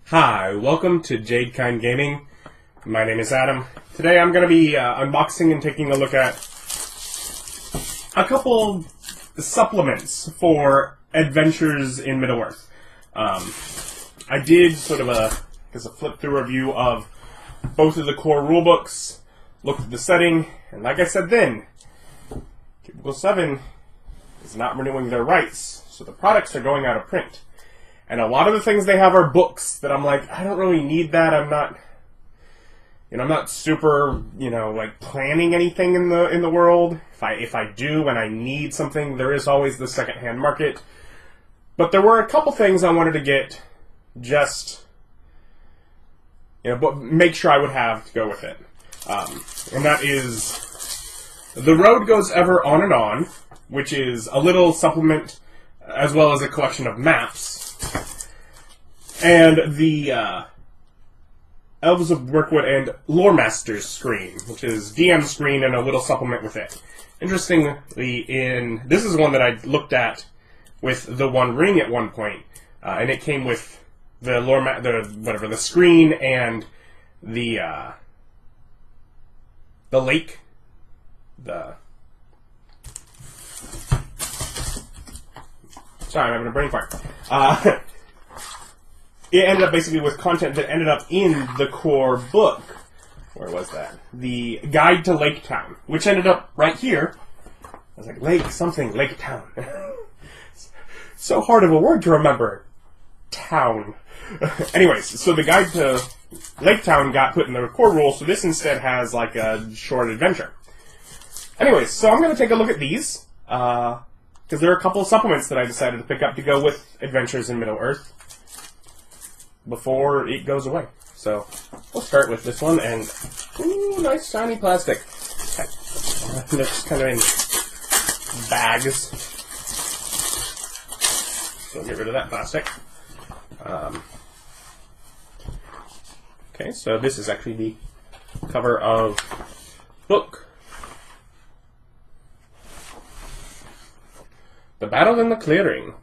Hi, welcome to Jadekind Gaming. My name is Adam. Today I'm going to be unboxing and taking a look at a couple supplements for adventures in Middle-earth. I did sort of a flip-through review of both of the core rulebooks, looked at the setting, and like I said then, Cubical 7 is not renewing their rights, so the products are going out of print. And a lot of the things they have are books that I'm like, I don't really need that. I'm not super, like planning anything in the world. If I do and I need something, there is always the secondhand market. But there were a couple things I wanted to get, just but make sure I would have to go with it. And that is The Road Goes Ever On and On, which is a little supplement as well as a collection of maps. And the Elves of Brookwood and Loremaster's screen, which is DM screen and a little supplement with it. Interestingly, this is one that I looked at with the One Ring at one point, and it came with the screen and the lake, Sorry, I'm having a brain fart. It ended up basically with content that ended up in the core book. Where was that? The Guide to Lake Town, which ended up right here. I was like, Lake Town. So hard of a word to remember. Town. Anyways, so the Guide to Lake Town got put in the core rule, so this instead has like a short adventure. Anyways, so I'm going to take a look at these, because there are a couple of supplements that I decided to pick up to go with Adventures in Middle-earth before it goes away. So we'll start with this one, and ooh, nice shiny plastic. Okay. That's kind of in bags, so get rid of that plastic. Okay, so this is actually the cover of book. The Battle in the Clearing.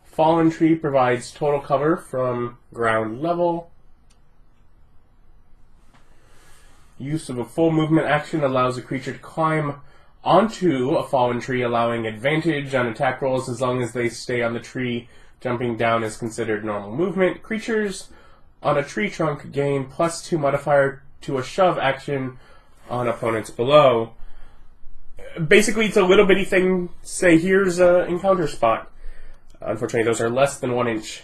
Fallen Tree provides total cover from ground level. Use of a full movement action allows a creature to climb onto a fallen tree, allowing advantage on attack rolls as long as they stay on the tree. Jumping down is considered normal movement. Creatures on a tree trunk gain +2 modifier to a shove action on opponents below. Basically, it's a little bitty thing. Say, here's an encounter spot. Unfortunately, those are less than 1 inch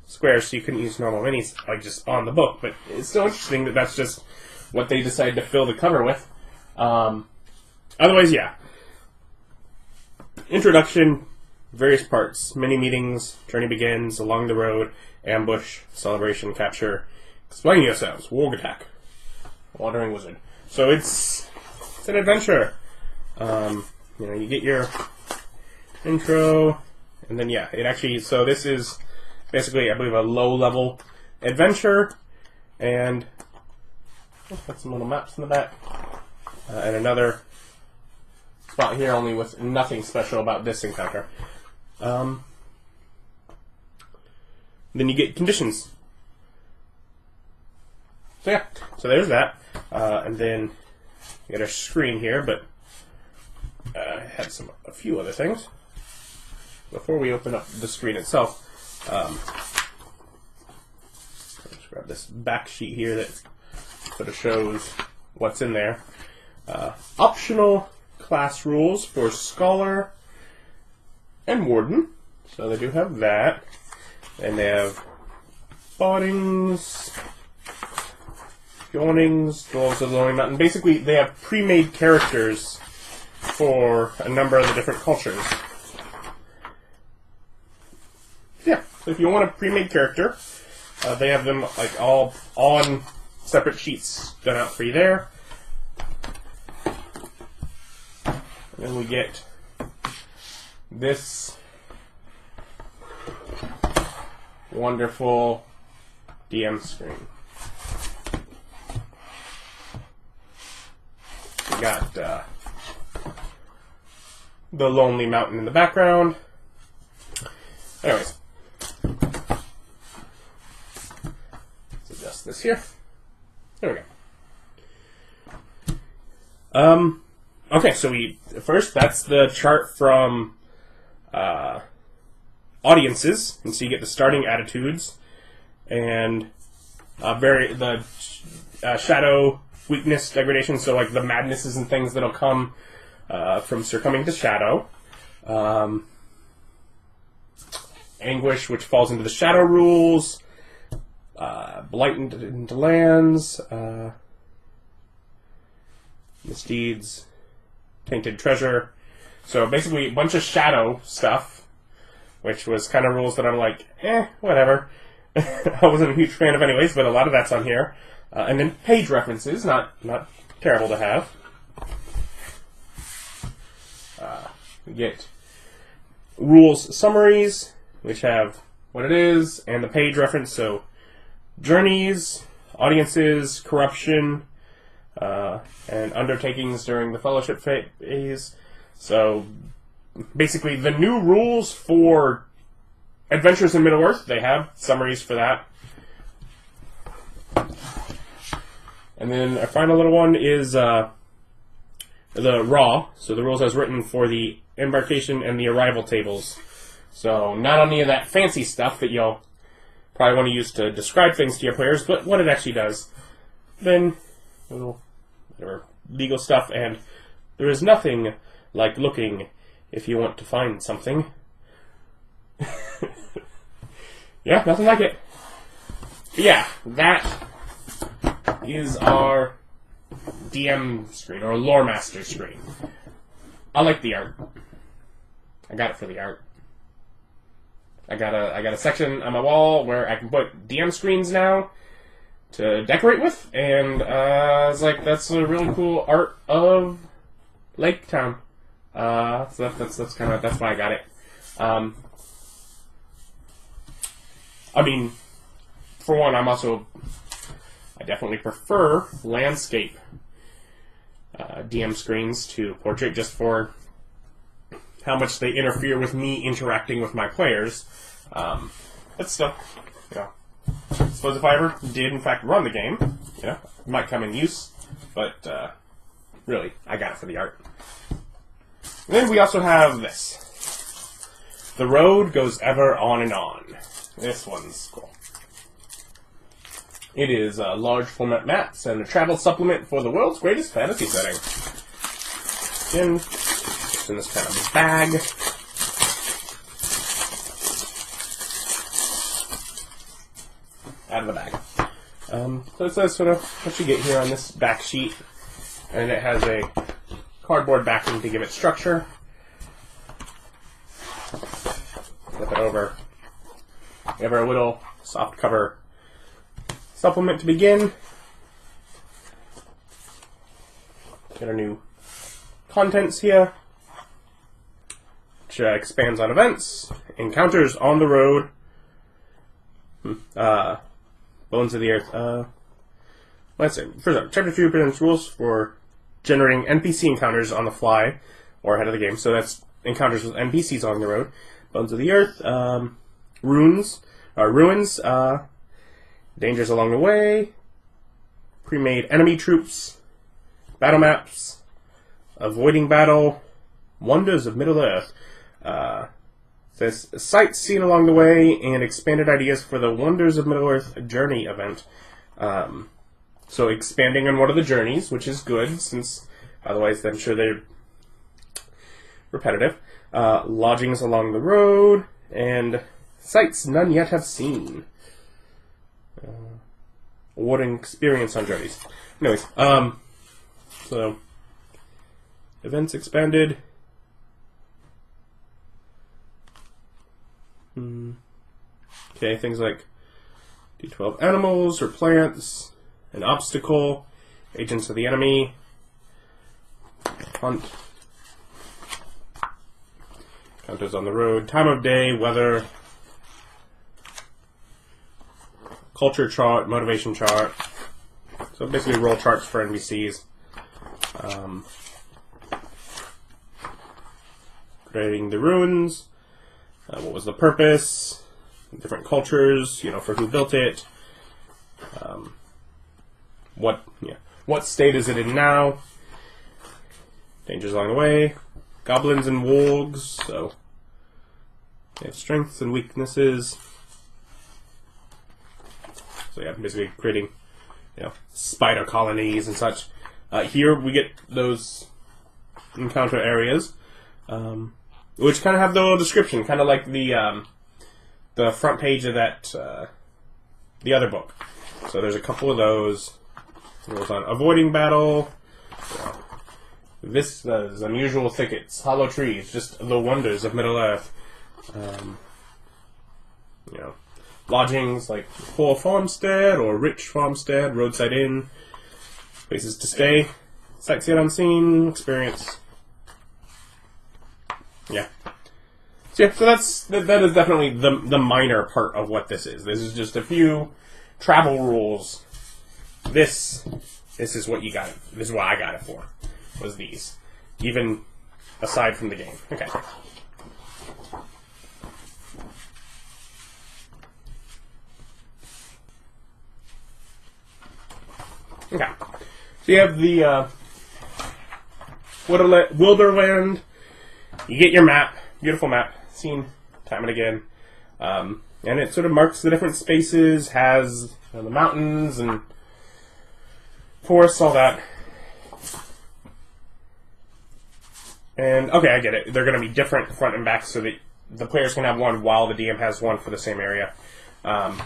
squares, so you couldn't use normal minis like just on the book. But it's still interesting that that's just what they decided to fill the cover with. Otherwise, yeah. Introduction, various parts, mini meetings, journey begins, along the road, ambush, celebration, capture, explain yourselves, warg attack, wandering wizard. So it's an adventure. You get your intro. And then, yeah, so this is basically, I believe, a low-level adventure, and got some little maps in the back, and another spot here, only with nothing special about this encounter. Then you get conditions. So yeah, so there's that, and then you get our screen here, but I had a few other things. Before we open up the screen itself, let's grab this back sheet here that sort of shows what's in there. Optional class rules for Scholar and Warden. So they do have that. And they have Bottings, Yawnings, Dwarves of the Lonely Mountain. Basically, they have pre-made characters for a number of the different cultures. Yeah, so if you want a pre-made character, they have them like all on separate sheets done out for you there. And then we get this wonderful DM screen. got the lonely mountain in the background. Anyways, let's adjust this here. There we go. Okay, so first that's the chart from audiences, and so you get the starting attitudes and the shadow weakness degradation. So like the madnesses and things that'll come from succumbing to shadow. Anguish, which falls into the shadow rules. Blight into lands. Misdeeds. Tainted treasure. So basically a bunch of shadow stuff, which was kind of rules that I'm like, whatever. I wasn't a huge fan of anyways, but a lot of that's on here. And then page references, not terrible to have. We get rules summaries, which have what it is, and the page reference. So journeys, audiences, corruption, and undertakings during the fellowship phase. So basically the new rules for Adventures in Middle-earth, they have summaries for that. And then our final little one is the raw, so the rules as written for the embarkation and the arrival tables. So not any of that fancy stuff that you'll probably want to use to describe things to your players, but what it actually does. Then little whatever, legal stuff, and there is nothing like looking if you want to find something. Yeah, nothing like it. But yeah, that is our DM screen, or Loremaster screen. I like the art. I got it for the art. I got a section on my wall where I can put DM screens now to decorate with, and I was like, that's a really cool art of Lake Town. So that's why I got it. I mean, for one, I definitely prefer landscape DM screens to portrait, just for how much they interfere with me interacting with my players. But still, I suppose if I ever did in fact run the game, it might come in use, but really, I got it for the art. And then we also have this. The road goes ever on and on. This one's cool. It is large format maps and a travel supplement for the world's greatest fantasy setting. Again, it's in this kind of bag. Out of the bag. So it says sort of what you get here on this back sheet, and it has a cardboard backing to give it structure. Flip it over. We have our little soft cover supplement to begin. Get our new contents here, which expands on events, encounters on the road, Bones of the Earth. Let's see. First, Chapter 2 presents rules for generating NPC encounters on the fly or ahead of the game. So that's encounters with NPCs on the road. Bones of the Earth, ruins, dangers along the way, pre-made enemy troops, battle maps, avoiding battle, wonders of Middle-earth. Says sights seen along the way and expanded ideas for the Wonders of Middle-earth journey event. So expanding on one of the journeys, which is good, since otherwise I'm sure they're repetitive. Lodgings along the road, and sights none yet have seen. Awarding experience on journeys. Anyways, so events expanded. Okay, things like D12 animals or plants, an obstacle, agents of the enemy, hunt, counters on the road, time of day, weather, culture chart, motivation chart. So basically roll charts for NPCs. Creating the ruins. What was the purpose? Different cultures, for who built it. What state is it in now? Dangers along the way. Goblins and wargs, so they have strengths and weaknesses. So yeah, basically creating, spider colonies and such. Here we get those encounter areas, which kind of have the little description, kind of like the front page of that the other book. So there's a couple of those. It goes on avoiding battle, vistas, unusual thickets, hollow trees, just the wonders of Middle-earth. Lodgings like poor farmstead or rich farmstead, roadside inn, places to stay, sights yet unseen, experience. Yeah. So that is definitely the minor part of what this is. This is just a few travel rules. This is what you got it. This is what I got it for. Was these, even aside from the game. Okay. Okay. So you have the Wilderland. You get your map, beautiful map, seen time and again, and it sort of marks the different spaces. Has the mountains and forests, all that. And, okay, I get it. They're going to be different front and back so that the players can have one while the DM has one for the same area. And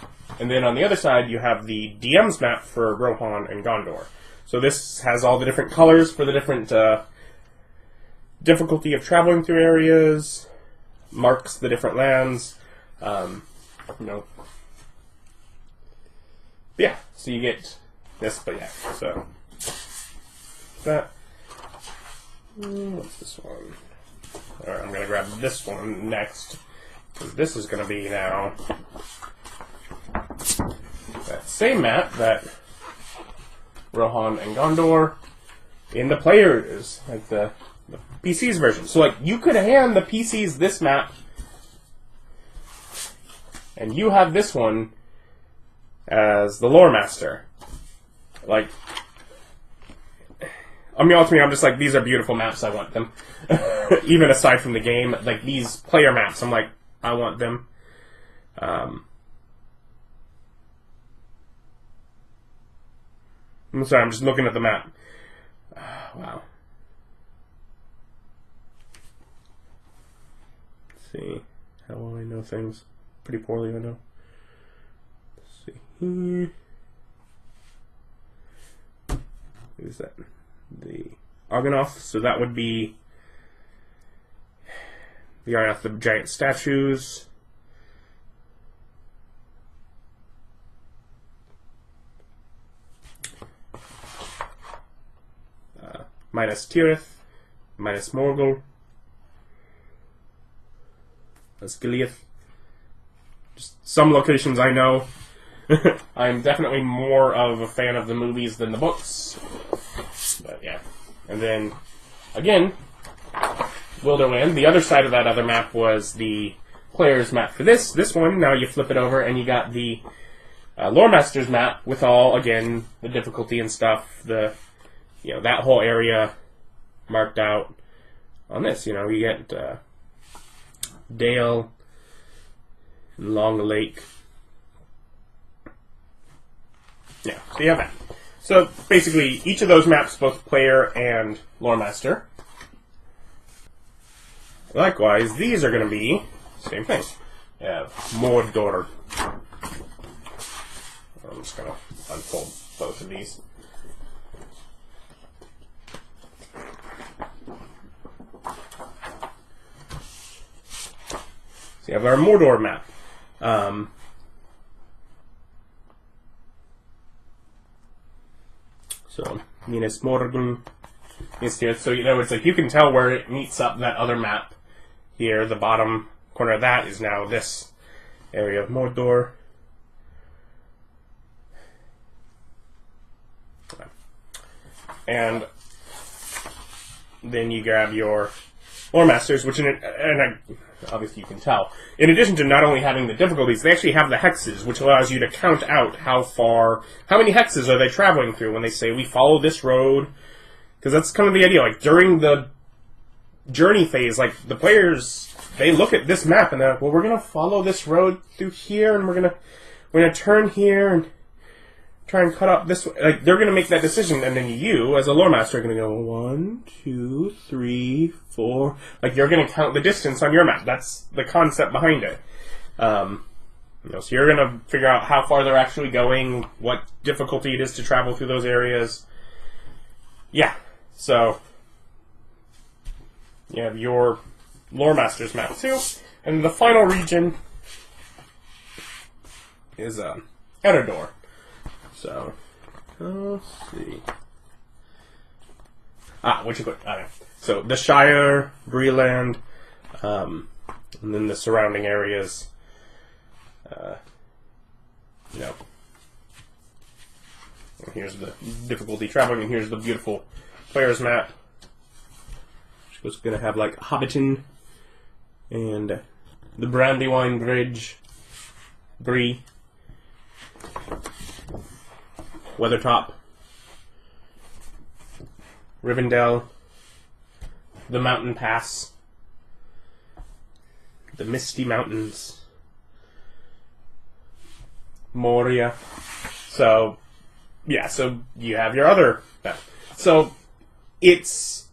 then on the other side, you have the DM's map for Rohan and Gondor. So this has all the different colors for the different difficulty of traveling through areas, marks the different lands, Yeah, so you get this, but yeah, so that. What's this one? Alright, I'm going to grab this one next, because this is going to be now that same map that Rohan and Gondor in the players, like the PC's version. So, like, you could hand the PCs this map, and you have this one as the Loremaster. Like, ultimately, I'm just like, these are beautiful maps, I want them. Even aside from the game, like, these player maps, I'm like, I want them. I'm sorry, I'm just looking at the map. Wow. Let's see. How well I know things. Pretty poorly, I know. Let's see here. What is that? The Argonath. So that would be the Argonath, the giant statues. Minus Tirith, minus Morgul, that's Gileath. Just some locations I know. I'm definitely more of a fan of the movies than the books. But yeah. And then, again, Wilderland. The other side of that other map was the player's map for this. This one, now you flip it over and you got the Loremaster's map with all, again, the difficulty and stuff, that whole area marked out on this. You get Dale, Long Lake. Yeah, so you have that. So basically, each of those maps, both player and Loremaster. Likewise, these are going to be same thing. You have Mordor. I'm just going to unfold both of these. So you have our Mordor map. So, Minas Morgul is here. So, it's like you can tell where it meets up that other map here. The bottom corner of that is now this area of Mordor. And then you grab your Loremasters, which obviously you can tell. In addition to not only having the difficulties, they actually have the hexes, which allows you to count out how many hexes are they traveling through when they say, we follow this road. Because that's kind of the idea. Like, during the journey phase, like, the players, they look at this map and they're like, well, we're going to follow this road through here, and we're going to turn here and try and cut up this way. Like, they're going to make that decision, and then you, as a Loremaster, are going to go 1, 2, 3, 4. Like, you're going to count the distance on your map. That's the concept behind it. So you're going to figure out how far they're actually going, what difficulty it is to travel through those areas. Yeah, so you have your Loremaster's map too, and the final region is Outer Door. So, let's see. What you put? Okay. So, the Shire, Breeland, and then the surrounding areas. Here's the difficulty traveling, and here's the beautiful player's map. Which is going to have, like, Hobbiton, and the Brandywine Bridge, Bree, Weathertop, Rivendell, the Mountain Pass, the Misty Mountains, Moria. So, yeah, so you have your other map. So, it's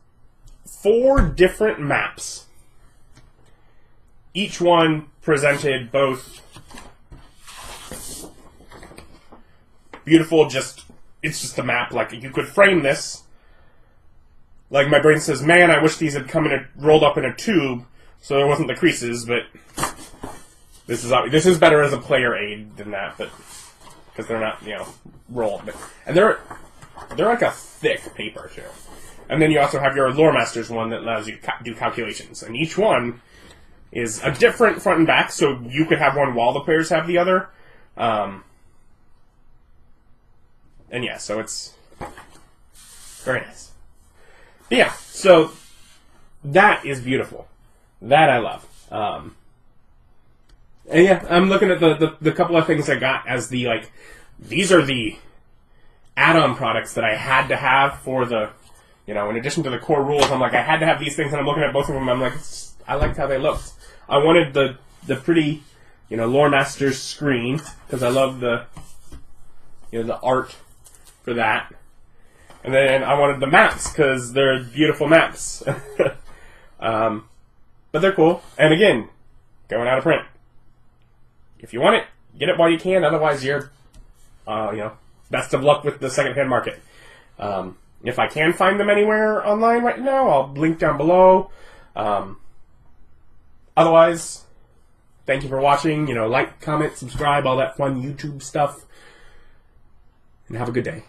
4 different maps. Each one presented both beautiful, it's just a map. Like, you could frame this. Like, my brain says, man, I wish these had rolled up in a tube so there wasn't the creases, but this is better as a player aid than that, but because they're not, rolled. And they're like a thick paper, too. And then you also have your Loremaster's one that allows you to do calculations. And each one is a different front and back, so you could have one while the players have the other. And yeah, so it's very nice. But yeah, so that is beautiful. That I love. And yeah, I'm looking at the couple of things I got as the, like, these are the add-on products that I had to have for the, in addition to the core rules, I'm like, I had to have these things, and I'm looking at both of them, I'm like, I liked how they looked. I wanted the pretty, Loremaster's screen, because I love the art for that. And then I wanted the maps, because they're beautiful maps. But they're cool. And again, going out of print. If you want it, get it while you can, otherwise you're, best of luck with the secondhand market. If I can find them anywhere online right now, I'll link down below. Otherwise, thank you for watching. Like, comment, subscribe, all that fun YouTube stuff. And have a good day.